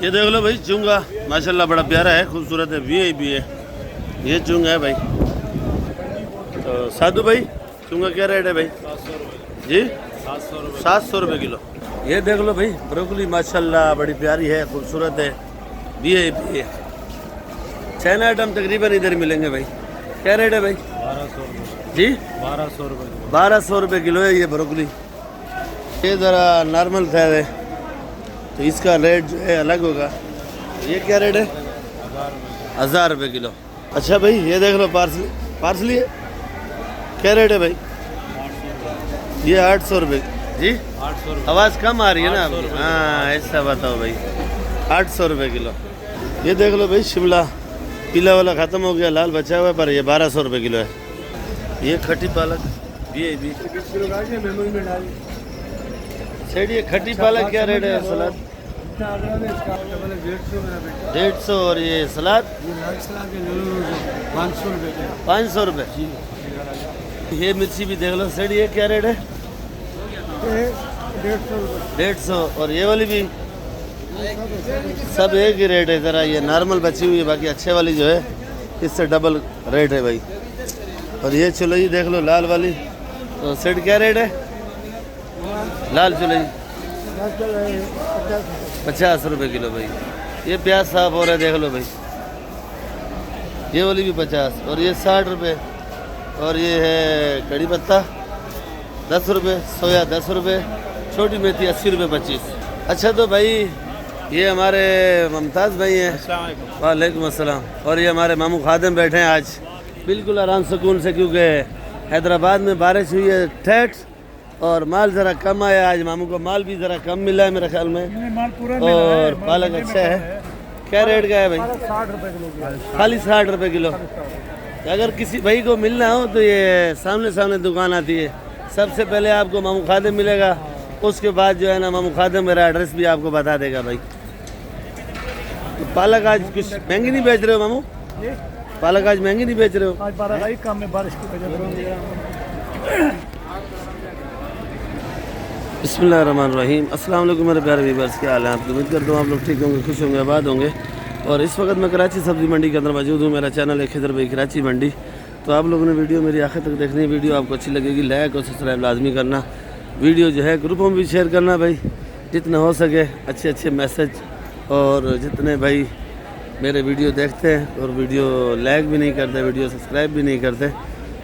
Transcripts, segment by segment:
ये देख लो भाई चूंगा, माशाल्लाह बड़ा प्यारा है, खूबसूरत है, वीआईपी है। ये चूंगा है भाई। तो साधु भाई चूंगा क्या रेट है भाई? जी 700 रुपये किलो। ये देख लो भाई ब्रोकली, माशाल्लाह बड़ी प्यारी है, खूबसूरत है, वीआईपी है। चाइना आइटम तकरीबन इधर मिलेंगे भाई। क्या रेट है भाई? 1200 जी 1200 रुपये 1200 रुपये किलो है ये ब्रोकली। ये ज़रा नॉर्मल था है, तो इसका रेट जो है अलग होगा। ये क्या रेट है? 1000 रुपये किलो। अच्छा भाई ये देख लो पार्सली, पार्सली है, क्या रेट है भाई? ये 800 रुपये। जी 800 रुपये। आवाज़ कम आ रही है ना आपकी? हाँ ऐसा बताओ भाई, 800 रुपये किलो। ये देख लो भाई शिमला, पीला वाला ख़त्म हो गया, लाल बचा हुआ है, पर ये 1200 रुपये किलो है। ये खट्टी पालक, ये भी सेठ, ये खट्टी पालक क्या रेट है? सलाद 150 और ये सलाद 500 रुपये। ये मिर्ची भी देख लो सेठ, ये क्या रेट है? 150। और ये वाली भी सब एक ही रेट है। ज़रा ये नॉर्मल बची हुई है, बाकी अच्छे वाली जो है इससे डबल रेट है भाई। और ये चुलई देख लो लाल वाली, तो सेट क्या रेट है? लाल चुलई 50 रुपये किलो भाई। ये प्याज साफ हो रहा है देख लो भाई, ये वाली भी 50 और ये 60 रुपये। और ये है कड़ी पत्ता 10 रुपये, सोया 10 रुपये, छोटी मेथी 80 रुपये 25। अच्छा तो भाई ये हमारे मुमताज़ भाई हैं, वालेकुम अस्सलाम। और ये हमारे मामू खादिम बैठे हैं आज बिल्कुल आराम सुकून से, क्योंकि हैदराबाद में बारिश हुई है ठेठ और माल ज़रा कम आया। आज मामू को माल भी ज़रा कम मिला है मेरे ख्याल में। और पालक अच्छा है। क्या रेट का है भाई? 60 रुपये किलो। खाली 60 रुपये किलो। अगर किसी भाई को मिलना हो तो ये सामने सामने दुकान आती है, सबसे पहले आपको मामू खादिम मिलेगा, उसके बाद जो है ना मामू खादिम मेरा एड्रेस भी आपको बता देगा भाई। तो पालक आज कुछ महंगी नहीं बेच रहे हो मामू? पालक आज महंगी नहीं बेच रहे हो? आज 12 कम में बारिश की वजह से। बिस्मिल्लाहिर्रहमानिर्रहीम। अस्सलाम वालेकुम मेरे प्यारे व्यूअर्स, क्या हाल है आपकी? उम्मीद करता हूँ आप लोग ठीक होंगे, खुश होंगे, आबाद होंगे। और इस वक्त मैं कराची सब्ज़ी मंडी के अंदर मौजूद हूँ। मेरा चैनल है खिदर भाई कराची मंडी। तो आप लोगों ने वीडियो मेरी आखिर तक देखनी है। वीडियो आपको अच्छी लगेगी लाइक और सब्सक्राइब लाजमी करना। वीडियो जो है ग्रुपों में भी शेयर करना भाई, जितना हो सके अच्छे अच्छे मैसेज। और जितने भाई मेरे वीडियो देखते हैं और वीडियो लाइक भी नहीं करते, वीडियो सब्सक्राइब भी नहीं करते,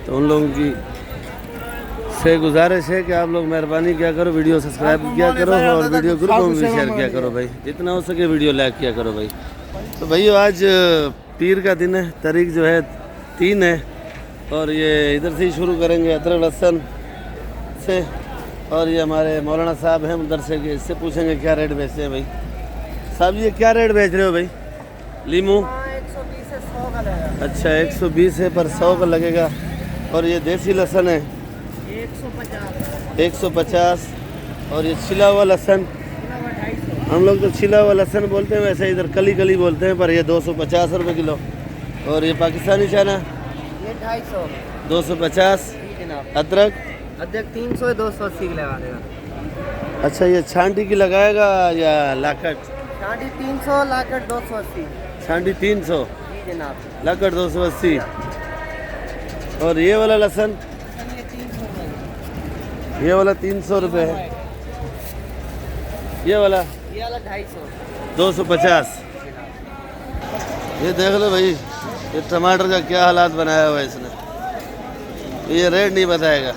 तो उन लोगों की से गुजारिश है कि आप लोग मेहरबानी क्या करो, वीडियो सब्सक्राइब किया करो और वीडियो ग्रुपों में भी शेयर किया करो भाई, जितना हो सके वीडियो लाइक किया करो भाई। तो भाई आज पीर का दिन है, तारीख जो है 3 है। और ये इधर से ही शुरू करेंगे अदरक लहसुन से। और ये हमारे मौलाना साहब हैं मदरसे के, इससे पूछेंगे क्या रेट बेचते हैं भाई। साहब ये क्या रेट बेच रहे हो भाई? लीमू 120 से 100 का लगेगा। अच्छा 120 है, पर 100 का लगेगा। और ये देसी लहसुन है 150। और ये छिला हुआ लहसुन, हम लोग तो छिला हुआ लहसुन बोलते हैं, वैसे इधर कली कली बोलते हैं, पर ये 250 रुपये किलो। और ये पाकिस्तानी चाना ये 250 250। अदरक 300 280 की लगा देगा। अच्छा ये छांटी की लगाएगा या लाकट? छांटी 300, लाकट 280। छांटी 300, जी जनाब। लाकट 280। और ये वाला लहसुन, ये 300 रुपये। ये वाला 300 रुपये है। ये वाला 250। 250। ये देख लो भाई, ये टमाटर का क्या हालात बनाया हुआ है इसने, ये रेट नहीं बताएगा।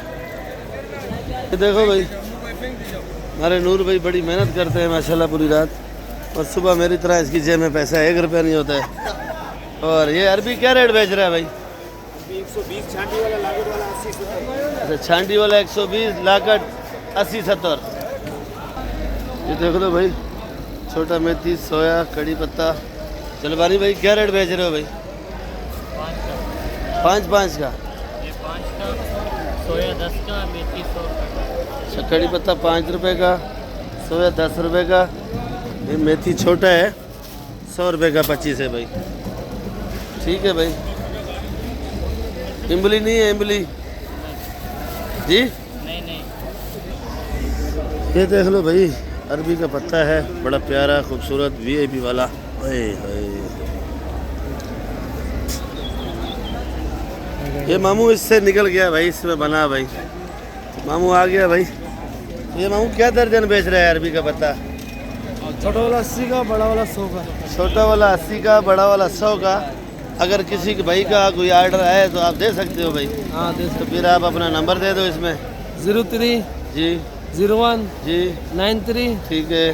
ये देखो भाई हमारे नूर भाई बड़ी मेहनत करते हैं माशाल्लाह पूरी रात, और सुबह मेरी तरह इसकी जेब में पैसा 1 रुपया नहीं होता है। और ये अरबी क्या रेट बेच रहा है भाई? 120 छांटी वाला, लागत वाला 80 70। अच्छा छांटी वाला 120, लाकट 80 70। ये देख लो भाई छोटा मेथी, सोया, कड़ी पत्ता। जलबानी भाई क्या रेट बेच रहे हो भाई? 5 का। ये 5 का, सोया 10 का, मेथी 100 का। अच्छा कड़ी पत्ता 5 रुपये का, सोया 10 रुपये का, ये मेथी छोटा है 100 रुपये का 25 है भाई। ठीक है भाई। इमली नहीं है? इमली जी नहीं। ये देख लो भाई अरबी का पत्ता है, बड़ा प्यारा खूबसूरत वीआईपी वाला। ओए होए। ये मामू इससे निकल गया भाई, इसमें बना भाई, मामू आ गया भाई। ये मामू क्या दर्जन बेच रहा है अरबी का पत्ता? छोटा वाला 80 का, बड़ा वाला 100 का। छोटा वाला 80 का, बड़ा वाला 100 का। अगर किसी के भाई का कोई आर्डर आए तो आप दे सकते हो भाई। हाँ दे तो फिर आप अपना नंबर दे दो इसमें। 03 जी 01 जी 93 ठीक है।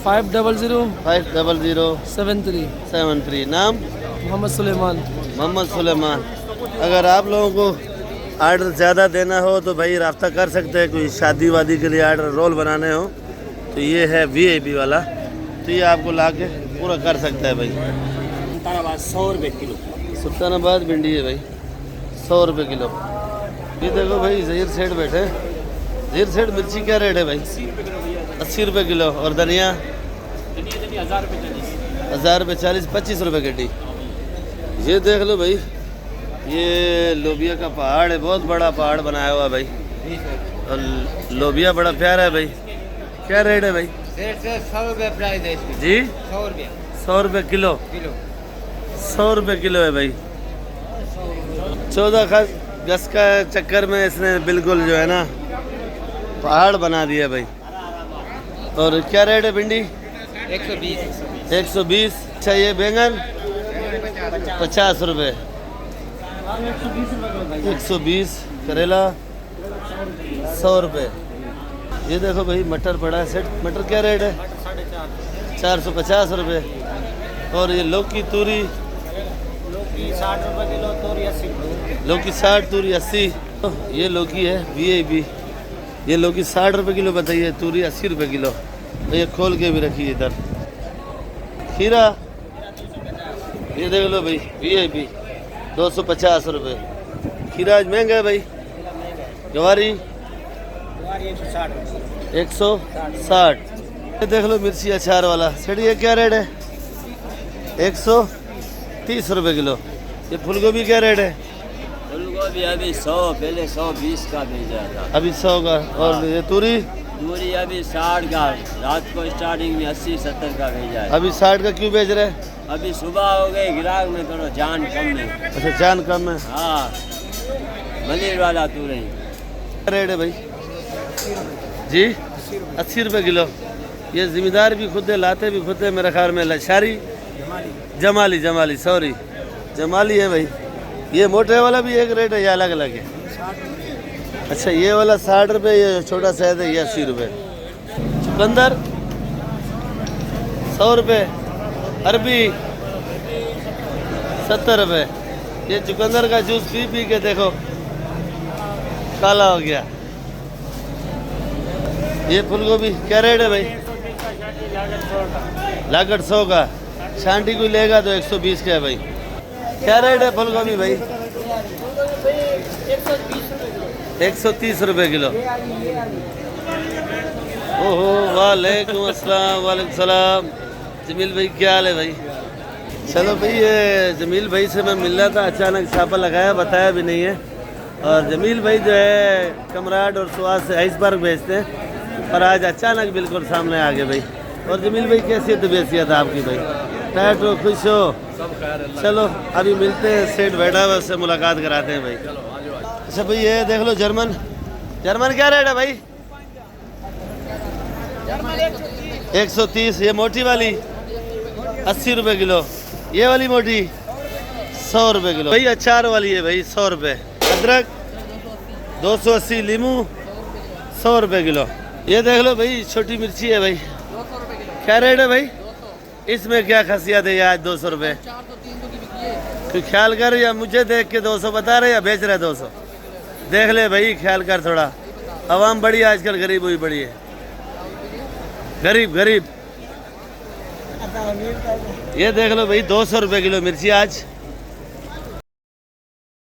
500 500 73। 73। नाम? मोहम्मद सुलेमान। मोहम्मद सुलेमान। अगर आप लोगों को आर्डर ज़्यादा देना हो तो भाई रब्ता कर सकते हैं। कोई शादी वादी के लिए आर्डर रोल बनाने हो तो ये है वीआईपी वाला, तो ये आपको ला के पूरा कर सकता है भाई। 100 रुपये किलो। सुल्तानाबाद भिंडी है भाई, 100 रुपये किलो। ये देखो भाई ज़हीर सेठ बैठे। ज़हीर सेठ मिर्ची क्या रेट है भाई? 80 रुपये किलो। और धनिया? 1000 रुपये 40, 25 रुपये गड्डी। ये देख लो भाई, ये लोबिया का पहाड़ है, बहुत बड़ा पहाड़ बनाया हुआ भाई। और लोबिया बड़ा प्यारा है भाई। क्या रेट है भाई? 100 रुपये प्राइस है इसकी। जी 100 रुपये 100 रुपये किलो। 100 रुपये किलो है भाई। 14 गज का चक्कर में इसने बिल्कुल जो है ना पहाड़ बना दिया भाई। और क्या रेट है भिंडी? 120। 120। अच्छा ये बैंगन? 50 रुपये। 120। करेला 100 रुपये। ये देखो भाई मटर पड़ा है सेट। मटर क्या रेट है? 450 रुपये। और ये लौकी तूरी? 60 रुपये किलो, तोरी 80। लौकी 60, तूरी 80। ये लौकी है वीआईपी। ये लौकी 60 रुपये किलो बताइए, तूरी 80 रुपये किलो। ये खोल के भी रखिए इधर। खीरा ये देख लो भाई वीआईपी 250 रुपये। खीरा आज महंगा है भाई। गवारी 160। ये देख लो मिर्ची अचार वाला सेठ, ये क्या रेट है? 130 रुपये किलो। ये फूलगोभी क्या रेट है? फूलगोभी अभी 100, पहले 120 का भेजा था। अभी 100 का। और ये तूरी? दूरी अभी 60 का, रात को स्टार्टिंग में 80-70 का भेजा है। अभी 60 का क्यों बेच रहे हैं? अभी सुबह हो गई, गिराक में थोड़ा जान कम है। अच्छा जान कम है। हाँ मलिर वाला तू रही। क्या रेट है भाई? जी 80 रुपये किलो। ये जिम्मेदार भी खुद है, लाते भी खुद है मेरे ख्याल में। लशारी जमाली सॉरी जमाली है भाई। ये मोटे वाला भी एक रेट है या अलग अलग है? अच्छा ये वाला 60 रुपये, ये छोटा साइज है ये 80 रुपये। चुकंदर 100 रुपये। अरबी 70 रुपये। ये चुकंदर का जूस पी पी के देखो काला हो गया। ये फूलगोभी क्या रेट है भाई? लागत 100 का। छांटी कोई लेगा तो 120 का है भाई। क्या रेट है फूलगोभी भाई? 130 रुपये किलो। ओहो वालेकुम अस्सलाम। वालेकुम सलाम। जमील भाई क्या हाल है भाई? चलो भाई ये जमील भाई से मैं मिल रहा था, अचानक छापा लगाया, बताया भी नहीं है। और जमील भाई जो है कमराड और सुहास से आइसबर्ग भेजते हैं, पर आज अचानक बिल्कुल सामने आ गए भाई। और जमील भाई कैसी है तबीयत आपकी भाई? टाइट हो, खुश हो? चलो अभी मिलते हैं, सेठ बैठा हुआ, उससे मुलाकात कराते हैं भाई। अच्छा भाई ये देख लो जर्मन क्या रेट है भाई? 130। ये मोटी वाली 80 रुपये किलो। ये वाली मोटी 100 रुपये किलो भाई। अचार वाली है भाई 100 रुपये। अदरक 280। लीमू 100 रुपये किलो। ये देख लो भाई छोटी मिर्ची है भाई। क्या रेट है भाई? इसमें क्या खासियत है आज 200 रुपये? कोई ख्याल कर, या मुझे देख के 200 बता रहे या बेच रहे 200? देख ले भाई, ख्याल कर थोड़ा। आवाम बड़ी आजकल गरीब हुई बड़ी है, गरीब। ये देख लो भाई 200 रुपये किलो मिर्ची आज।